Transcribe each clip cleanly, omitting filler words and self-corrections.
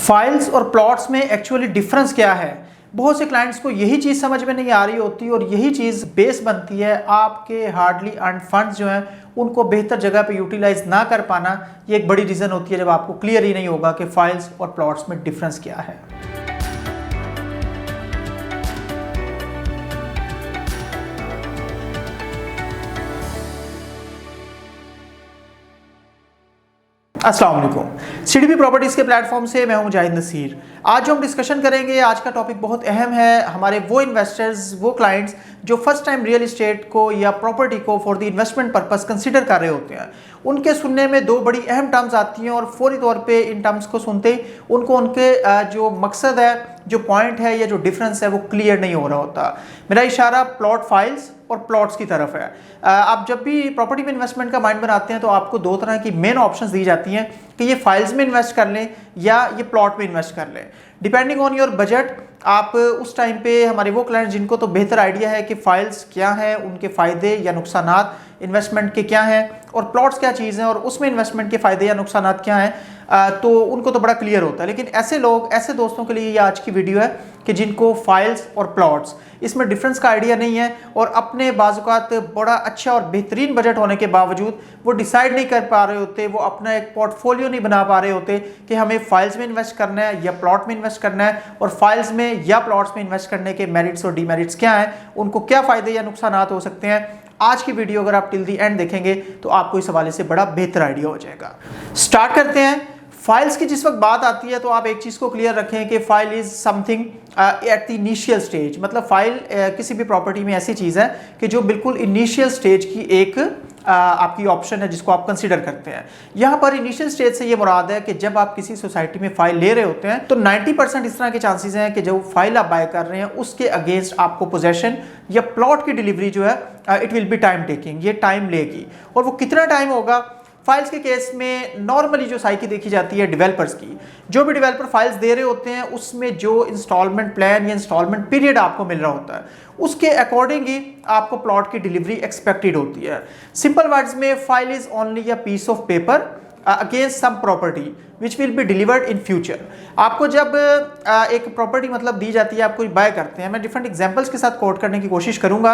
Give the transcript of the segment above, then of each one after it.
Files और plots में actually difference क्या है। बहुत से क्लाइंट्स को यही चीज़ समझ में नहीं आ रही होती और यही चीज़ बेस बनती है आपके हार्डली अर्न्ड फंड्स जो हैं उनको बेहतर जगह पे यूटिलाइज ना कर पाना। ये एक बड़ी रीज़न होती है जब आपको क्लियर ही नहीं होगा कि फाइल्स और प्लॉट्स में डिफरेंस क्या है। अस्सलाम वालेकुम। सीडीपी प्रॉपर्टीज़ के प्लेटफॉर्म से मैं हूं मुजाहिद नसीर। आज जो हम डिस्कशन करेंगे, आज का टॉपिक बहुत अहम है। हमारे वो इन्वेस्टर्स, वो क्लाइंट्स जो फर्स्ट टाइम रियल इस्टेट को या प्रॉपर्टी को for the investment purpose consider कर रहे होते हैं, उनके सुनने में दो बड़ी अहम टर्म्स आती हैं और फौरी तौर पे इन टर्म्स को सुनते ही उनको उनके जो मकसद है, जो पॉइंट है या जो डिफरेंस है वो क्लियर नहीं हो रहा होता। मेरा इशारा प्लॉट फाइल्स और प्लॉट्स की तरफ है। आप जब भी प्रॉपर्टी में इन्वेस्टमेंट का माइंड बनाते हैं तो आपको दो तरह की मेन ऑप्शंस दी जाती हैं कि ये फाइल्स में इन्वेस्ट कर लें या ये प्लॉट में इन्वेस्ट कर लें। डिपेंडिंग ऑन योर बजट आप उस टाइम पे, हमारे वो क्लाइंट जिनको तो बेहतर आइडिया है कि फाइल्स क्या है, उनके फ़ायदे या नुकसानात इन्वेस्टमेंट के क्या हैं और प्लॉट्स क्या चीज़ हैं और उसमें इन्वेस्टमेंट के फ़ायदे या नुकसानात क्या हैं, तो उनको तो बड़ा क्लियर होता है। लेकिन ऐसे लोग, ऐसे दोस्तों के लिए ये आज की वीडियो है कि जिनको फाइल्स और प्लॉट्स इसमें डिफरेंस का आइडिया नहीं है और अपने बाजुकात बड़ा अच्छा और बेहतरीन बजट होने के बावजूद वो डिसाइड नहीं कर पा रहे होते, वो अपना एक पोर्टफोलियो नहीं बना पा रहे होते कि हमें फाइल्स में इन्वेस्ट करना है या प्लॉट में इन्वेस्ट करना है और फाइल्स में या प्लॉट्स में इन्वेस्ट करने के मेरिट्स और डीमेरिट्स क्या हैं, उनको क्या फ़ायदे या नुकसानात हो सकते हैं। आज की वीडियो अगर आप टिल दी एंड देखेंगे तो आपको इस हवाले से बड़ा बेहतर आइडिया हो जाएगा। स्टार्ट करते हैं। फाइल्स की जिस वक्त बात आती है तो आप एक चीज़ को क्लियर रखें कि file is something at the initial stage. मतलब फाइल किसी भी प्रॉपर्टी में ऐसी चीज़ है कि जो बिल्कुल इनिशियल स्टेज की एक आपकी ऑप्शन है जिसको आप कंसीडर करते हैं। यहाँ पर इनिशियल स्टेज से ये मुराद है कि जब आप किसी सोसाइटी में फाइल ले रहे होते हैं तो 90% इस तरह के चांसेस हैं कि जो फाइल आप बाय कर रहे हैं उसके अगेंस्ट आपको पोजेशन या प्लॉट की डिलीवरी जो है it will be time taking, ये टाइम लेगी। और वो कितना टाइम होगा? फाइल्स के केस में नॉर्मली जो साइकिल देखी जाती है डेवलपर्स की, जो भी डेवलपर फाइल्स दे रहे होते हैं उसमें जो इंस्टॉलमेंट प्लान या इंस्टॉलमेंट पीरियड आपको मिल रहा होता है उसके अकॉर्डिंग ही आपको प्लॉट की डिलीवरी एक्सपेक्टेड होती है। सिंपल वर्ड्स में file is only a piece of paper against some property which will be delivered in future. आपको जब एक प्रॉपर्टी मतलब दी जाती है, आप कोई बाय करते हैं, मैं डिफरेंट एग्जांपल्स के साथ कोट करने की कोशिश करूंगा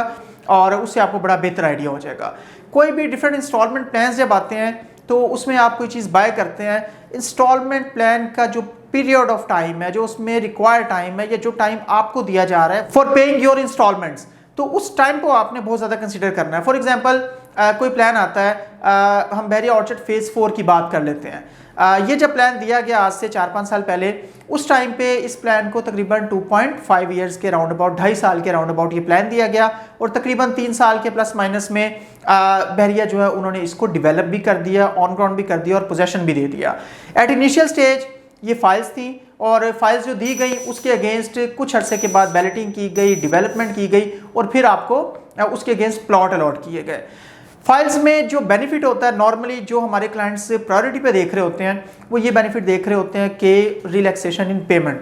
और उससे आपको बड़ा बेहतर आइडिया हो जाएगा। कोई भी डिफरेंट इंस्टॉलमेंट प्लान्स जब आते हैं तो उसमें आप कोई चीज़ बाय करते हैं, इंस्टॉलमेंट प्लान का जो पीरियड ऑफ टाइम है, जो उसमें रिक्वायर्ड टाइम है या जो टाइम आपको दिया जा रहा है फॉर पेइंग योर इंस्टॉलमेंट्स, तो उस टाइम को आपने बहुत ज़्यादा कंसिडर करना है। फॉर एग्जांपल कोई प्लान आता है, हम बहरिया ऑर्चर्ड फेज़ 4 की बात कर लेते हैं। ये जब प्लान दिया गया आज से 4-5 साल पहले, उस टाइम पे इस प्लान को तकरीबन 2.5 ईयर्स के राउंड अबाउट, 2.5 साल के राउंड अबाउट ये प्लान दिया गया और तकरीबन 3 साल के प्लस माइनस में बहरिया जो है उन्होंने इसको डेवलप भी कर दिया, ऑन ग्राउंड भी कर दिया और पोजेशन भी दे दिया। एट इनिशियल स्टेज ये फाइल्स थी और फाइल्स जो दी गई उसके अगेंस्ट कुछ अरसे के बाद बैलेटिंग की गई, डेवलपमेंट की गई और फिर आपको उसके अगेंस्ट प्लॉट अलॉट किए गए। फाइल्स में जो बेनिफिट होता है, नॉर्मली जो हमारे क्लाइंट्स प्रायोरिटी पे देख रहे होते हैं वो ये बेनिफिट देख रहे होते हैं कि रिलैक्सेशन इन पेमेंट।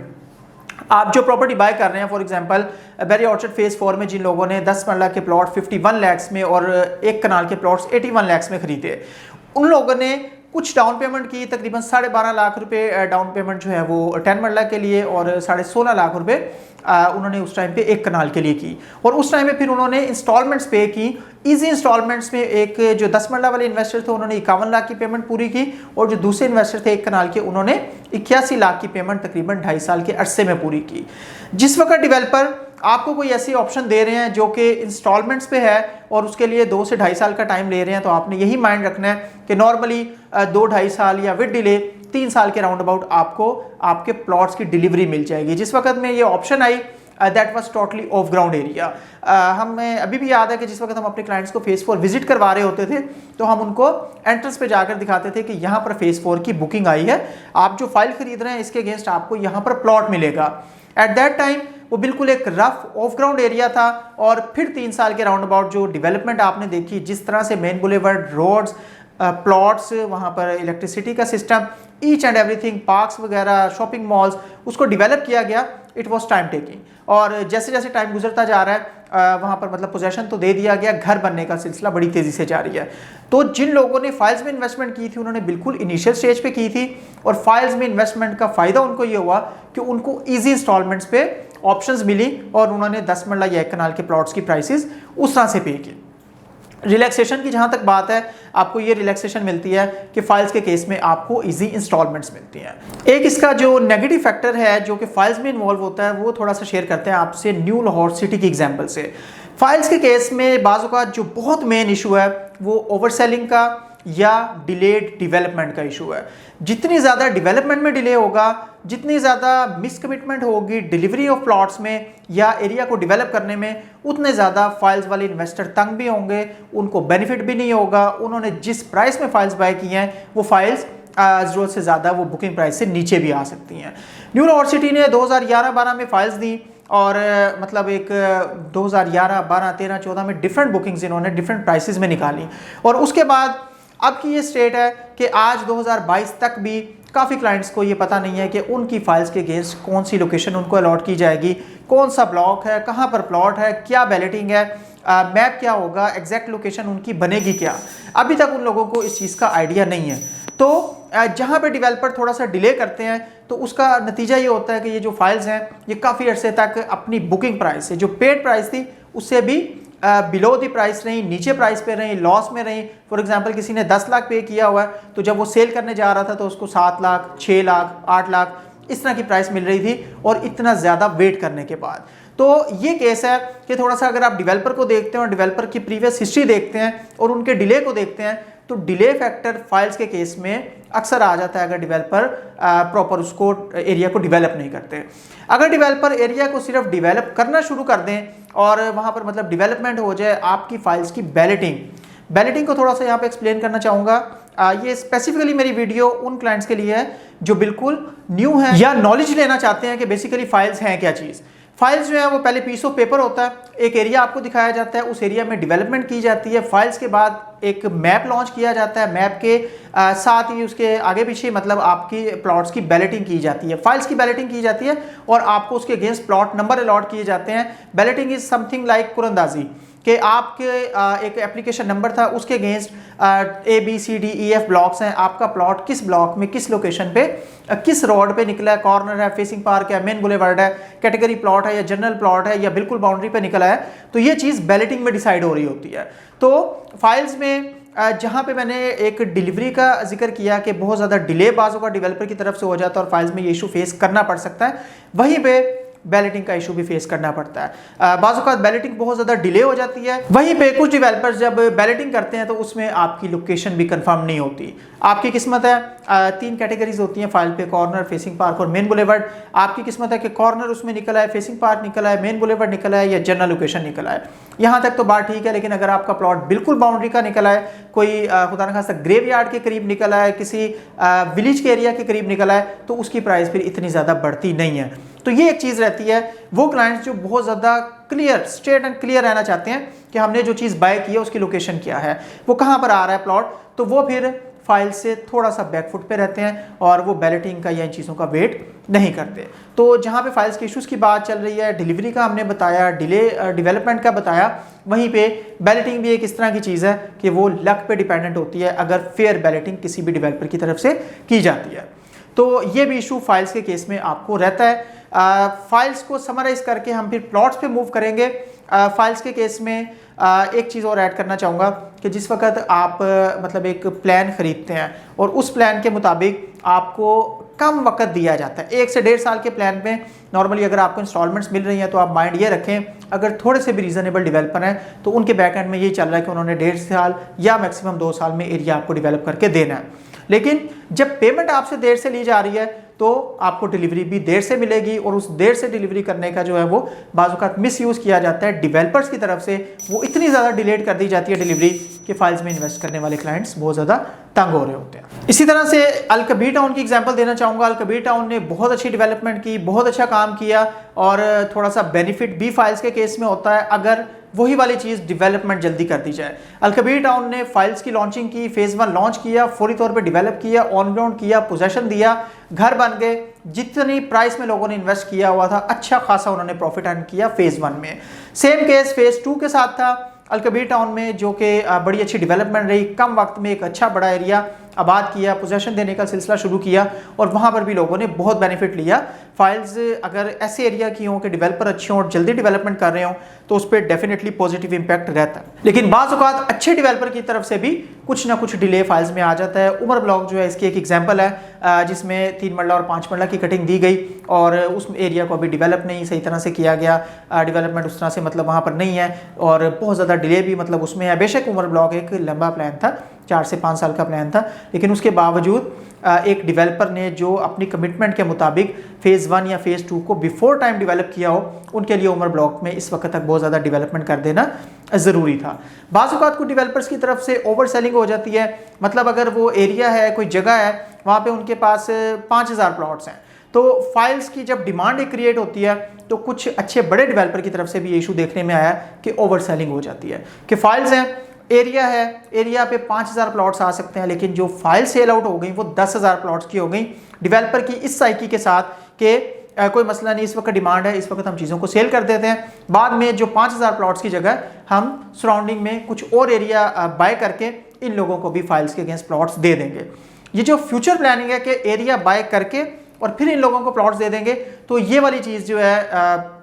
आप जो प्रॉपर्टी बाय कर रहे हैं, for example Bahria orchard phase 4 में जिन लोगों ने 10 मरला के प्लॉट 51 लाख में और 1 कनाल के प्लॉट्स 81 लाख में खरीदे, उन लोगों ने कुछ डाउन पेमेंट की, तकरीबन 12.5 लाख रुपए डाउन पेमेंट जो है वो 10 मरला के लिए और 16.5 लाख रुपए उन्होंने उस टाइम पे 1 कनाल के लिए की और उस टाइम पे फिर उन्होंने इंस्टॉलमेंट्स पे की। इजी इंस्टॉलमेंट्स में एक जो 10 मरला वाले इन्वेस्टर थे उन्होंने 51 लाख की पेमेंट पूरी की और जो दूसरे इन्वेस्टर थे 1 कनाल के, उन्होंने 81 लाख की पेमेंट तकरीबन 2.5 साल के अरसे में पूरी की। जिस वक्त डेवलपर आपको कोई ऐसी ऑप्शन दे रहे हैं जो कि इंस्टॉलमेंट्स पे है और उसके लिए 2 से 2.5 साल का टाइम ले रहे हैं, तो आपने यही माइंड रखना है कि नॉर्मली 2-2.5 साल या विद डिले 3 साल के राउंड अबाउट आपको आपके प्लॉट्स की डिलीवरी मिल जाएगी। जिस वक्त में ये option I that was totally off ground area. हमें अभी भी याद है कि जिस वक्त हम अपने क्लाइंट्स को फेज़ 4 विजिट करवा रहे होते थे तो हम उनको एंट्रेंस पे जाकर दिखाते थे कि यहाँ पर फेज़ 4 की बुकिंग आई है, आप जो फाइल खरीद रहे हैं इसके अगेंस्ट आपको यहाँ पर प्लॉट मिलेगा। एट दैट टाइम वो बिल्कुल एक रफ ऑफ ग्राउंड एरिया था और फिर 3 साल के राउंड अबाउट जो डेवलपमेंट आपने देखी, जिस तरह से मेन बुलेवर्ड, रोड्स, प्लॉट्स, वहाँ पर इलेक्ट्रिसिटी का system, each and everything, parks वगैरह, शॉपिंग मॉल्स, उसको डेवलप किया गया। इट वॉज टाइम टेकिंग, और जैसे जैसे टाइम गुजरता जा रहा है वहाँ पर मतलब पोजेशन तो दे दिया गया, घर बनने का सिलसिला बड़ी तेज़ी से जारी है। तो जिन लोगों ने फाइल्स में इन्वेस्टमेंट की थी उन्होंने बिल्कुल इनिशियल स्टेज पे की थी, और फाइल्स में इन्वेस्टमेंट का फ़ायदा उनको ये हुआ कि उनको ईजी इंस्टॉलमेंट्स पे ऑप्शंस मिली, और उन्होंने 10 मरला या 1 कनाल के प्लॉट्स की प्राइसेस उस तरह से पे की। रिलैक्सेशन की जहाँ तक बात है, आपको ये रिलैक्सेशन मिलती है कि फाइल्स के केस में आपको इजी इंस्टॉलमेंट्स मिलती हैं। एक इसका जो नेगेटिव फैक्टर है जो कि फाइल्स में इन्वॉल्व होता है वो थोड़ा सा शेयर करते हैं आपसे न्यू लाहौर सिटी की एग्जांपल से। फाइल्स के केस में बाज़ औक़ात जो बहुत मेन इशू है वो ओवर सेलिंग का या डिलेड डेवलपमेंट का इशू है। जितनी ज़्यादा डेवलपमेंट में डिले होगा, जितनी ज़्यादा मिसकमिटमेंट होगी डिलीवरी ऑफ प्लॉट्स में या एरिया को डेवलप करने में, उतने ज़्यादा फाइल्स वाले इन्वेस्टर तंग भी होंगे, उनको बेनिफिट भी नहीं होगा। उन्होंने जिस प्राइस में फाइल्स बाय की हैं वो फाइल्स ज़रूरत से ज़्यादा वो बुकिंग प्राइस से नीचे भी आ सकती हैं। न्यू लाहौर सिटी ने 2011-12 में फाइल्स दी, और मतलब एक 2011, 12, 13, 14 में डिफरेंट बुकिंग्स इन्होंने डिफरेंट प्राइसेस में निकाली, और उसके बाद अब की ये स्टेट है कि आज 2022 तक भी काफ़ी क्लाइंट्स को ये पता नहीं है कि उनकी फाइल्स के अगेंस्ट कौन सी लोकेशन उनको अलॉट की जाएगी, कौन सा ब्लॉक है, कहाँ पर प्लॉट है, क्या बैलेटिंग है, मैप क्या होगा, एग्जैक्ट लोकेशन उनकी बनेगी क्या। अभी तक उन लोगों को इस चीज़ का आइडिया नहीं है। तो जहाँ पे डेवलपर थोड़ा सा डिले करते हैं तो उसका नतीजा ये होता है कि ये जो फाइल्स हैं ये काफ़ी अरसे तक अपनी बुकिंग प्राइस से, जो पेड प्राइस थी उससे भी बिलो द प्राइस रही, नीचे प्राइस पे रही, लॉस में रही। फॉर एग्जांपल किसी ने 10 लाख पे किया हुआ है तो जब वो सेल करने जा रहा था तो उसको 7 लाख, 6 लाख, 8 लाख इस तरह की प्राइस मिल रही थी, और इतना ज़्यादा वेट करने के बाद। तो ये केस है कि थोड़ा सा अगर आप डेवलपर को देखते हैं और डेवलपर की प्रीवियस हिस्ट्री देखते हैं और उनके डिले को देखते हैं तो डिले फैक्टर फाइल्स के केस में अक्सर आ जाता है अगर डेवलपर प्रॉपर उसको एरिया को डेवलप नहीं करते। अगर डेवलपर एरिया को सिर्फ डेवलप करना शुरू कर दें और वहाँ पर मतलब डेवलपमेंट हो जाए, आपकी फाइल्स की बैलेटिंग को थोड़ा सा यहाँ पे एक्सप्लेन करना चाहूँगा। ये स्पेसिफिकली मेरी वीडियो उन क्लाइंट्स के लिए है जो बिल्कुल न्यू है या नॉलेज लेना चाहते हैं कि बेसिकली फाइल्स हैं क्या चीज़। फाइल्स जो है वो पहले पीस ऑफ पेपर होता है, एक एरिया आपको दिखाया जाता है, उस एरिया में डेवलपमेंट की जाती है। फाइल्स के बाद एक मैप लॉन्च किया जाता है, मैप के साथ ही उसके आगे पीछे मतलब आपकी प्लॉट्स की बैलेटिंग की जाती है, फाइल्स की बैलेटिंग की जाती है और आपको उसके अगेंस्ट प्लॉट नंबर अलॉट किए जाते हैं। बैलेटिंग इज समथिंग लाइक कुरंदाजी कि आपके एक एप्लीकेशन नंबर था, उसके अगेंस्ट ABCDEF ब्लॉक्स हैं, आपका प्लॉट किस ब्लॉक में किस लोकेशन पे किस रोड पे निकला है, कॉर्नर है, फेसिंग पार्क है, मेन बुलेवार्ड है, कैटेगरी प्लॉट है या जनरल प्लॉट है या बिल्कुल बाउंड्री पे निकला है, तो ये चीज़ बैलेटिंग में डिसाइड हो रही होती है। तो फाइल्स में जहाँ पे मैंने एक डिलीवरी का जिक्र किया कि बहुत ज़्यादा डिले बाज़ों का डेवलपर की तरफ से हो जाता है और फाइल्स में ये इशू फेस करना पड़ सकता है, वहीं पे बैलेटिंग का इशू भी फेस करना पड़ता है। बाज़ औक़ात बैलेटिंग बहुत ज़्यादा डिले हो जाती है, वहीं पे कुछ डेवलपर्स जब बैलेटिंग करते हैं तो उसमें आपकी लोकेशन भी कंफर्म नहीं होती। आपकी किस्मत है 3 कैटेगरीज होती हैं फाइल पे, कॉर्नर, फेसिंग पार्क और मेन बुलेवार्ड। आपकी किस्मत है कि कॉर्नर उसमें निकला है, फेसिंग पार्क निकला है, मेन बुलेवार्ड निकला है या जनरल लोकेशन निकला है, यहाँ तक तो बात ठीक है। लेकिन अगर आपका प्लॉट बिल्कुल बाउंड्री का निकला है, कोई खुदा न खास्ता ग्रेव यार्ड के करीब निकला है, किसी विलेज के एरिया के करीब निकला है, तो उसकी प्राइस फिर इतनी ज़्यादा बढ़ती नहीं है। तो ये एक चीज़ रहती है। वो क्लाइंट्स जो बहुत ज़्यादा क्लियर, स्ट्रेट एंड क्लियर रहना चाहते हैं कि हमने जो चीज़ बाय की है उसकी लोकेशन क्या है, वो कहाँ पर आ रहा है प्लॉट, तो वो फिर फाइल से थोड़ा सा बैकफुट पे रहते हैं और वो बैलेटिंग का या इन चीज़ों का वेट नहीं करते। तो जहाँ पे फाइल्स के इश्यूज़ की बात चल रही है, डिलीवरी का हमने बताया, डिले डेवलपमेंट का बताया, वहीं पे बैलेटिंग भी एक इस तरह की चीज़ है कि वो लक पे डिपेंडेंट होती है अगर फेयर बैलेटिंग किसी भी डेवलपर की तरफ से की जाती है। तो ये भी इशू फाइल्स के केस में आपको रहता है। फाइल्स को समराइज करके हम फिर प्लॉट्स पे मूव करेंगे। फाइल्स के केस में एक चीज़ और ऐड करना चाहूँगा कि जिस वक्त आप मतलब एक प्लान ख़रीदते हैं और उस प्लान के मुताबिक आपको कम वक्त दिया जाता है, 1 से 1.5 साल के प्लान में नॉर्मली अगर आपको इंस्टॉलमेंट्स मिल रही हैं तो आप माइंड ये रखें अगर थोड़े से भी रीज़नेबल डेवलपर हैं तो उनके बैक एंड में ये चल रहा है कि उन्होंने 1.5 साल या मैक्सिमम 2 साल में एरिया आपको डेवलप करके देना है। लेकिन जब पेमेंट आपसे देर से ली जा रही है तो आपको डिलीवरी भी देर से मिलेगी और उस देर से डिलीवरी करने का जो है वो बाज़ औक़ात मिसयूज़ किया जाता है डेवलपर्स की तरफ से। वो इतनी ज़्यादा डिलेड कर दी जाती है डिलीवरी कि फाइल्स में इन्वेस्ट करने वाले क्लाइंट्स बहुत ज़्यादा तंग हो रहे होते हैं। इसी तरह से अल कबीर टाउन की एग्जांपल देना चाहूँगा। अल कबीर टाउन ने बहुत अच्छी डेवलपमेंट की, बहुत अच्छा काम किया और थोड़ा सा बेनिफिट भी फाइल्स के केस में होता है अगर वही वाली चीज़ डेवलपमेंट जल्दी कर दी जाए। अलकबीर टाउन ने फाइल्स की लॉन्चिंग की, फेज़ 1 लॉन्च किया, फौरी तौर पे डेवलप किया, ऑन ग्राउंड किया, पोजेशन दिया, घर बन गए। जितनी प्राइस में लोगों ने इन्वेस्ट किया हुआ था अच्छा खासा उन्होंने प्रॉफिट अर्न किया फेज़ 1 में। सेम केस फेज़ 2 के साथ था अलकबीर टाउन में, जो कि बड़ी अच्छी डेवलपमेंट रही, कम वक्त में एक अच्छा बड़ा एरिया आबाद किया, पोजेशन देने का सिलसिला शुरू किया और वहाँ पर भी लोगों ने बहुत बेनिफिट लिया। फाइल्स अगर ऐसे एरिया की हों कि डेवलपर अच्छे हों और जल्दी डेवलपमेंट कर रहे हों तो उस पर डेफिनेटली पॉजिटिव इंपैक्ट रहता है। लेकिन बाज़ औक़ात अच्छे डेवलपर की तरफ से भी कुछ ना कुछ डिले फाइल्स में आ जाता है। उमर ब्लॉक जो है इसकी एक एग्जाम्पल है, जिसमें 3 मरला और 5 मरला की कटिंग दी गई और उस एरिया को अभी डेवलप नहीं सही तरह से किया गया, डेवलपमेंट उस तरह से मतलब वहाँ पर नहीं है और बहुत ज़्यादा डिले भी मतलब उसमें है। बेशक उमर ब्लॉक एक लंबा प्लान था, 4 से 5 साल का प्लान था, लेकिन उसके बावजूद एक डेवलपर ने जो अपनी कमिटमेंट के मुताबिक फेज़ 1 या फेज़ 2 को बिफोर टाइम डेवलप किया हो, उनके लिए उमर ब्लॉक में इस वक्त तक बहुत ज़्यादा डेवलपमेंट कर देना ज़रूरी था। बाज़ औक़ात को डेवलपर्स की तरफ से ओवर सेलिंग हो जाती है, मतलब अगर वो एरिया है, कोई जगह है, वहाँ पे उनके पास 5000 प्लॉट्स हैं, तो फाइल्स की जब डिमांड एक क्रिएट होती है तो कुछ अच्छे बड़े डेवलपर की तरफ से भी ये इशू देखने में आया कि ओवर सेलिंग हो जाती है कि फाइल्स हैं, एरिया है, एरिया पे 5000 प्लॉट्स आ सकते हैं, लेकिन जो फाइल सेल आउट हो गई वो 10,000 प्लॉट्स की हो गई डेवलपर की इस साइकी के साथ कि कोई मसला नहीं, इस वक्त डिमांड है, इस वक्त हम चीज़ों को सेल कर देते हैं, बाद में जो 5000 प्लॉट्स की जगह हम सराउंडिंग में कुछ और एरिया बाय करके इन लोगों को भी फाइल्स के अगेंस्ट प्लॉट्स दे देंगे। ये जो फ्यूचर प्लानिंग है कि एरिया बाय करके और फिर इन लोगों को प्लॉट्स दे देंगे, तो ये वाली चीज़ जो है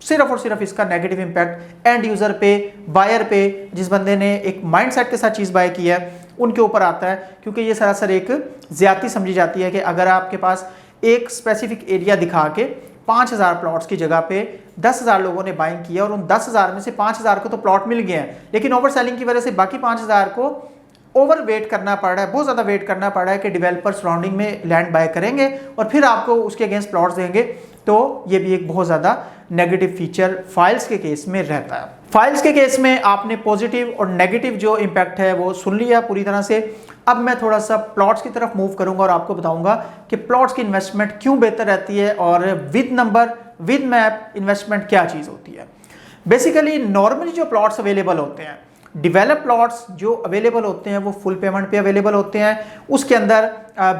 सिर्फ और सिर्फ इसका नेगेटिव इंपैक्ट एंड यूज़र पे, बायर पे, जिस बंदे ने एक माइंडसेट के साथ चीज़ बाय की है उनके ऊपर आता है, क्योंकि ये सरासर एक ज़्यादती समझी जाती है कि अगर आपके पास एक स्पेसिफिक एरिया दिखा के 5000 प्लॉट्स की जगह पे 10,000 लोगों ने बाइंग किया और उन 10,000 में से 5,000 को तो प्लॉट मिल गए हैं, लेकिन ओवर सेलिंग की वजह से बाकी 5,000 को ओवर वेट करना पड़ रहा है, बहुत ज़्यादा वेट करना पड़ रहा है कि डेवलपर सराउंडिंग में लैंड बाय करेंगे और फिर आपको उसके अगेंस्ट प्लॉट्स देंगे, तो ये भी एक बहुत ज़्यादा नेगेटिव फीचर फाइल्स के केस में रहता है। फाइल्स के केस में आपने पॉजिटिव और नेगेटिव जो इम्पैक्ट है वो सुन लिया पूरी तरह से। अब मैं थोड़ा सा प्लॉट्स की तरफ मूव करूंगा और आपको बताऊंगा कि प्लॉट्स की इन्वेस्टमेंट क्यों बेहतर रहती है और with number with map investment क्या चीज़ होती है। बेसिकली नॉर्मली जो प्लॉट्स अवेलेबल होते हैं, डेवलप प्लॉट्स जो अवेलेबल होते हैं वो फुल पेमेंट पे अवेलेबल होते हैं। उसके अंदर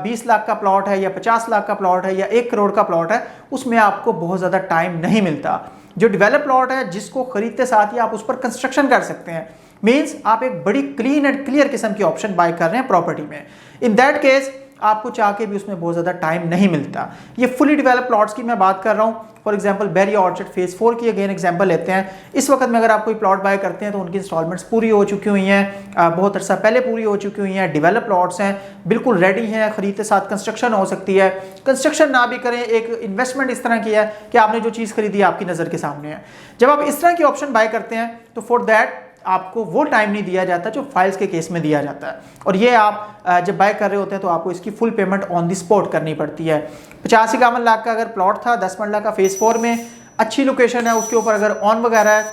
20 लाख का प्लॉट है या 50 लाख का प्लॉट है या 1 करोड़ का प्लॉट है, उसमें आपको बहुत ज़्यादा टाइम नहीं मिलता। जो डेवलप प्लॉट है जिसको खरीदते साथ ही आप उस पर कंस्ट्रक्शन कर सकते हैं, मीन्स आप एक बड़ी क्लीन एंड क्लियर किस्म की ऑप्शन बाय कर रहे हैं प्रॉपर्टी में। इन दैट केस आपको चाह के भी उसमें बहुत ज़्यादा टाइम नहीं मिलता। ये फुली डेवलप प्लॉट्स की मैं बात कर रहा हूँ। For example berry orchard phase 4 की अगेन एग्जांपल लेते हैं। इस वक्त में अगर आप कोई प्लॉट बाय करते हैं तो उनकी इंस्टॉलमेंट्स पूरी हो चुकी हुई हैं, बहुत अर्सा पहले पूरी हो चुकी हुई हैं, डेवलप प्लॉट्स हैं, बिल्कुल रेडी हैं, खरीदते साथ कंस्ट्रक्शन हो सकती है। कंस्ट्रक्शन ना भी करें, एक इन्वेस्टमेंट इस तरह की है कि आपने जो चीज़ खरीदी आपकी नज़र के सामने है। जब आप इस तरह की ऑप्शन बाय करते हैं तो फॉर दैट आपको वो टाइम नहीं दिया जाता जो फाइल्स के केस में दिया जाता है, और ये आप जब बाय कर रहे होते हैं तो आपको इसकी full payment on the spot करनी पड़ती है। 50-51 लाख का अगर प्लॉट था 10 मरला का फेज़ 4 में, अच्छी लोकेशन है, उसके ऊपर अगर ऑन वगैरह है,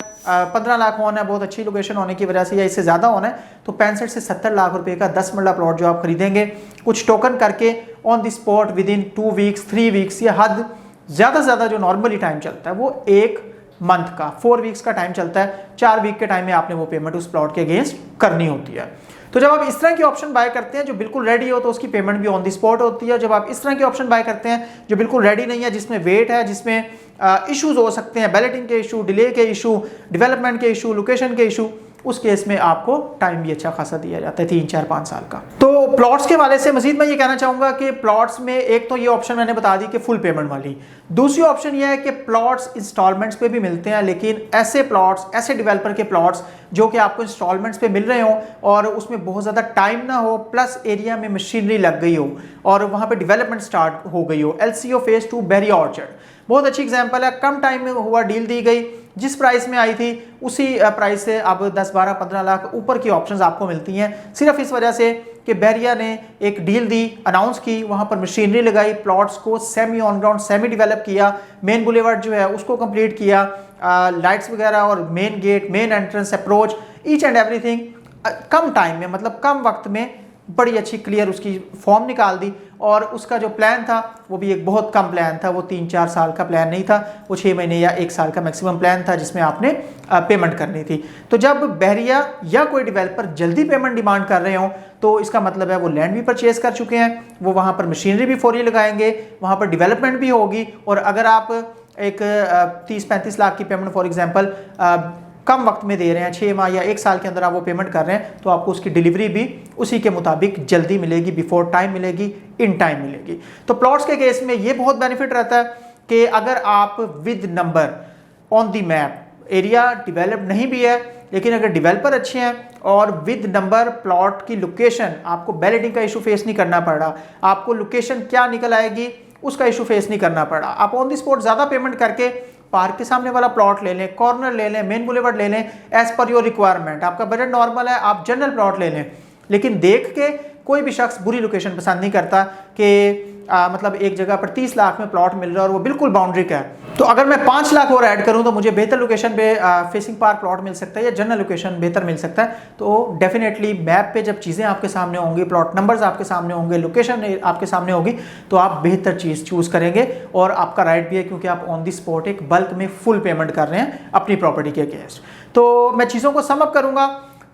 15 लाख ऑन है, बहुत अच्छी लोकेशन होने की वजह से या इससे ज़्यादा ऑन है, तो 65 से 70 लाख रुपए का 10 मरला प्लॉट जो आप खरीदेंगे कुछ टोकन करके on the spot with in 2 weeks 3 weeks या हद ज़्यादा से ज़्यादा जो नॉर्मली टाइम चलता है वो 1 मंथ का 4 वीक्स का टाइम चलता है। 4 वीक के टाइम में आपने वो पेमेंट उस प्लॉट के अगेंस्ट करनी होती है। तो जब आप इस तरह की ऑप्शन बाय करते हैं जो बिल्कुल रेडी हो तो उसकी पेमेंट भी ऑन द स्पॉट होती है। जब आप इस तरह की ऑप्शन बाय करते हैं जो बिल्कुल रेडी नहीं है, जिसमें वेट है, जिसमें इश्यूज हो सकते हैं, बैलेटिंग के इशू, डिले के इशू, डेवलपमेंट के इशू, लोकेशन के इशू, उस केस में आपको टाइम भी अच्छा खासा दिया जाता है, 3, 4, 5 साल का। तो प्लॉट्स के वाले से मजीद मैं ये कहना चाहूँगा कि प्लॉट्स में एक तो ये ऑप्शन मैंने बता दी कि फुल पेमेंट वाली, दूसरी ऑप्शन ये है कि प्लॉट्स इंस्टॉलमेंट्स पे भी मिलते हैं, लेकिन ऐसे प्लॉट्स, ऐसे डेवलपर के प्लॉट्स जो कि आपको इंस्टॉलमेंट्स पे मिल रहे हो और उसमें बहुत ज़्यादा टाइम ना हो, प्लस एरिया में मशीनरी लग गई हो और वहाँ पे डेवलपमेंट स्टार्ट हो गई हो। LCO फेज़ 2 बेरी ऑर्चर्ड बहुत अच्छी एग्जांपल है। कम टाइम में हुआ डील दी गई, जिस प्राइस में आई थी उसी प्राइस से अब 10, 12, 15 लाख ऊपर की ऑप्शंस आपको मिलती हैं, सिर्फ इस वजह से कि बैरिया ने एक डील दी, अनाउंस की, वहाँ पर मशीनरी लगाई, प्लॉट्स को semi on ground semi develop किया, मेन बुलेवार्ड जो है उसको कंप्लीट किया, लाइट्स वगैरह और main gate, main entrance, approach, each and everything कम टाइम में, मतलब कम वक्त में बड़ी अच्छी क्लियर उसकी फॉर्म निकाल दी और उसका जो प्लान था वो भी एक बहुत कम प्लान था, वो 3-4 साल का प्लान नहीं था, वो 6 महीने या 1 साल का मैक्सिमम प्लान था जिसमें आपने पेमेंट करनी थी। तो जब बहरिया या कोई डेवलपर जल्दी पेमेंट डिमांड कर रहे हों तो इसका मतलब है वो लैंड भी परचेज कर चुके हैं, वो वहाँ पर मशीनरी भी फौरी लगाएंगे, वहाँ पर डेवलपमेंट भी होगी। और अगर आप एक 30-35 लाख की पेमेंट फॉर एग्जांपल कम वक्त में दे रहे हैं, 6 माह या 1 साल के अंदर आप वो पेमेंट कर रहे हैं, तो आपको उसकी डिलीवरी भी उसी के मुताबिक जल्दी मिलेगी, बिफोर टाइम मिलेगी, इन टाइम मिलेगी। तो प्लॉट्स के केस में ये बहुत बेनिफिट रहता है कि अगर आप with number on the map, area develop नहीं भी है लेकिन अगर डेवलपर अच्छे हैं और विद नंबर प्लॉट की लोकेशन, आपको बैलेटिंग का इशू फेस नहीं करना पड़ रहा, आपको लोकेशन क्या निकल आएगी उसका इशू फेस नहीं करना पड़ा, आप ऑन द स्पॉट ज़्यादा पेमेंट करके पार्क के सामने वाला प्लॉट ले लें, कॉर्नर ले लें, मेन बुलेवर्ड ले लें, एज पर योर रिक्वायरमेंट। आपका बजट नॉर्मल है, आप जनरल प्लॉट ले लें। लेकिन देख के कोई भी शख्स बुरी लोकेशन पसंद नहीं करता कि मतलब एक जगह पर 30 लाख में प्लॉट मिल रहा है और वो बिल्कुल बाउंड्री का है, तो अगर मैं 5 लाख और ऐड करूं तो मुझे बेहतर लोकेशन पे फेसिंग पार्क प्लॉट मिल सकता है या जनरल लोकेशन बेहतर मिल सकता है। तो डेफिनेटली मैप पे जब चीज़ें आपके सामने होंगी, प्लॉट नंबर्स आपके सामने होंगे, लोकेशन आपके सामने होगी, तो आप बेहतर चीज़ चूज़ करेंगे और आपका राइट भी है क्योंकि आप ऑन द स्पॉट एक बल्क में फुल पेमेंट कर रहे हैं अपनी प्रॉपर्टी के अगेंस्ट। तो मैं चीज़ों को समअप करूँगा।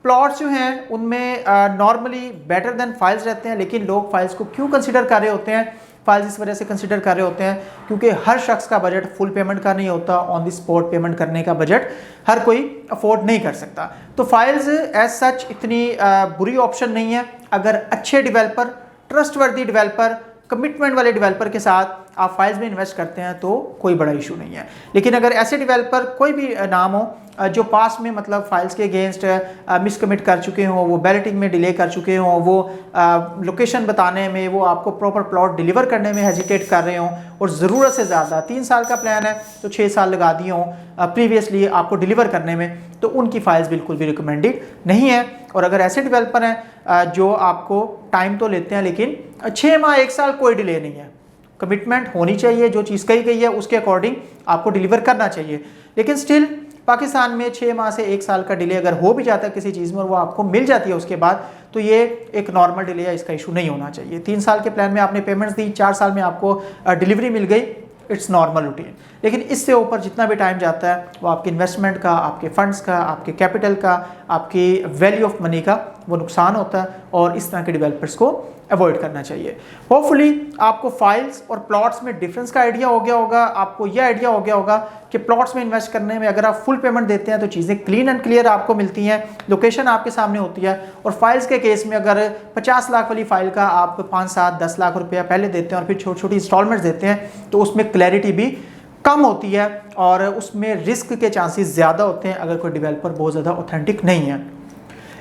प्लॉट्स जो हैं उनमें नॉर्मली बेटर देन फाइल्स रहते हैं, लेकिन लोग फाइल्स को क्यों कंसिडर कर रहे होते हैं? फाइल्स इस वजह से कंसिडर कर रहे होते हैं क्योंकि हर शख्स का बजट फुल पेमेंट का नहीं होता, ऑन द स्पॉट पेमेंट करने का बजट हर कोई अफोर्ड नहीं कर सकता। तो फाइल्स एज सच इतनी बुरी ऑप्शन नहीं है। अगर अच्छे डेवलपर, ट्रस्टवर्दी डेवलपर, कमिटमेंट वाले डेवलपर के साथ आप फाइल्स में इन्वेस्ट करते हैं तो कोई बड़ा इशू नहीं है। लेकिन अगर ऐसे डेवलपर कोई भी नाम हो जो पास में मतलब फाइल्स के अगेंस्ट मिसकमिट कर चुके हों, वो बैलेटिंग में डिले कर चुके हों, वो लोकेशन बताने में, वो आपको प्रॉपर प्लॉट डिलीवर करने में हेजिटेट कर रहे हों और ज़रूरत से ज़्यादा 3 साल का प्लान है तो 6 साल लगा दिए हों प्रीवियसली आपको डिलीवर करने में, तो उनकी फाइल्स बिल्कुल भी रिकमेंडेड नहीं है। और अगर ऐसे डेवलपर हैं जो आपको टाइम तो लेते हैं लेकिन 6 माह 1 साल कोई डिले नहीं है, कमिटमेंट होनी चाहिए, जो चीज़ कही गई है उसके अकॉर्डिंग आपको डिलीवर करना चाहिए। लेकिन स्टिल पाकिस्तान में 6 माह से 1 साल का डिले अगर हो भी जाता है किसी चीज़ में और वो आपको मिल जाती है उसके बाद, तो ये एक नॉर्मल डिले है, इसका इशू नहीं होना चाहिए। 3 साल के प्लान में आपने पेमेंट्स दी, 4 साल में आपको डिलीवरी मिल गई, इट्स नॉर्मल रूटीन। लेकिन इससे ऊपर जितना भी टाइम जाता है वो आपके इन्वेस्टमेंट का, आपके फंड्स का, आपके कैपिटल का, आपकी वैल्यू ऑफ मनी का वो नुकसान होता है और इस तरह के डेवलपर्स को अवॉइड करना चाहिए। होपफुली आपको फाइल्स और प्लॉट्स में डिफरेंस का आइडिया हो गया होगा, आपको यह आइडिया हो गया होगा कि प्लॉट्स में इन्वेस्ट करने में अगर आप फुल पेमेंट देते हैं तो चीज़ें क्लीन एंड क्लियर आपको मिलती हैं, लोकेशन आपके सामने होती है। और फाइल्स के केस में अगर 50 लाख वाली फाइल का आप 5, 7, 10 लाख रुपया पहले देते हैं और फिर छोटी छोटी इंस्टॉलमेंट्स देते हैं तो उसमें क्लैरिटी भी कम होती है और उसमें रिस्क के चांसेस ज़्यादा होते हैं अगर कोई डेवलपर बहुत ज़्यादा ऑथेंटिक नहीं है।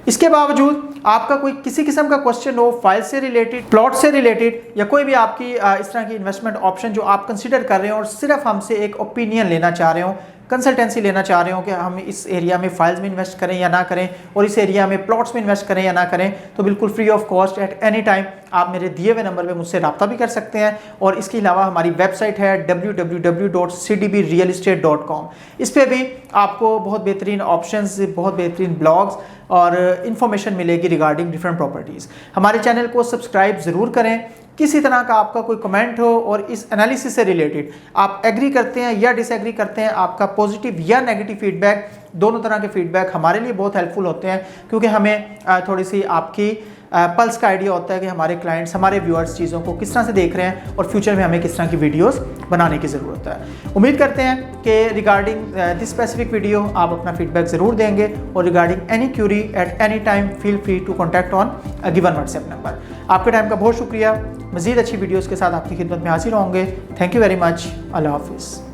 इसके बावजूद आपका कोई किसी किस्म का क्वेश्चन हो फाइल से रिलेटेड, प्लॉट से रिलेटेड या कोई भी आपकी इस तरह की इन्वेस्टमेंट ऑप्शन जो आप कंसिडर कर रहे हो और सिर्फ हमसे एक ओपिनियन लेना चाह रहे हो, कंसल्टेंसी लेना चाह रहे हो कि हम इस एरिया में फाइल्स में इन्वेस्ट करें या ना करें और इस एरिया में प्लॉट्स में इन्वेस्ट करें या ना करें, तो बिल्कुल free of cost at any time आप मेरे दिए हुए नंबर पे मुझसे रब्ता भी कर सकते हैं। और इसके अलावा हमारी वेबसाइट है www.cdbrealestate.com। इस पर भी आपको बहुत बेहतरीन ऑप्शंस, बहुत बेहतरीन ब्लॉग्स और इन्फॉर्मेशन मिलेगी रिगार्डिंग डिफरेंट प्रॉपर्टीज़। हमारे चैनल को सब्सक्राइब ज़रूर करें। किसी तरह का आपका कोई कमेंट हो और इस एनालिसिस से रिलेटेड आप एग्री करते हैं या डिसएग्री करते हैं, आपका पॉजिटिव या नेगेटिव फीडबैक, दोनों तरह के फीडबैक हमारे लिए बहुत हेल्पफुल होते हैं क्योंकि हमें थोड़ी सी आपकी पल्स का आइडिया होता है कि हमारे क्लाइंट्स, हमारे व्यूअर्स चीज़ों को किस तरह से देख रहे हैं और फ्यूचर में हमें किस तरह की वीडियोस बनाने की ज़रूरत है। उम्मीद करते हैं कि रिगार्डिंग दिस स्पेसिफिक वीडियो आप अपना फीडबैक ज़रूर देंगे और regarding any query at any time feel free to contact on given WhatsApp number. आपके टाइम का बहुत शुक्रिया। मज़ीद अच्छी वीडियोज़ के साथ आपकी खिदमत में हाजिर होंगे। Thank you very much. Allah हाफिज़।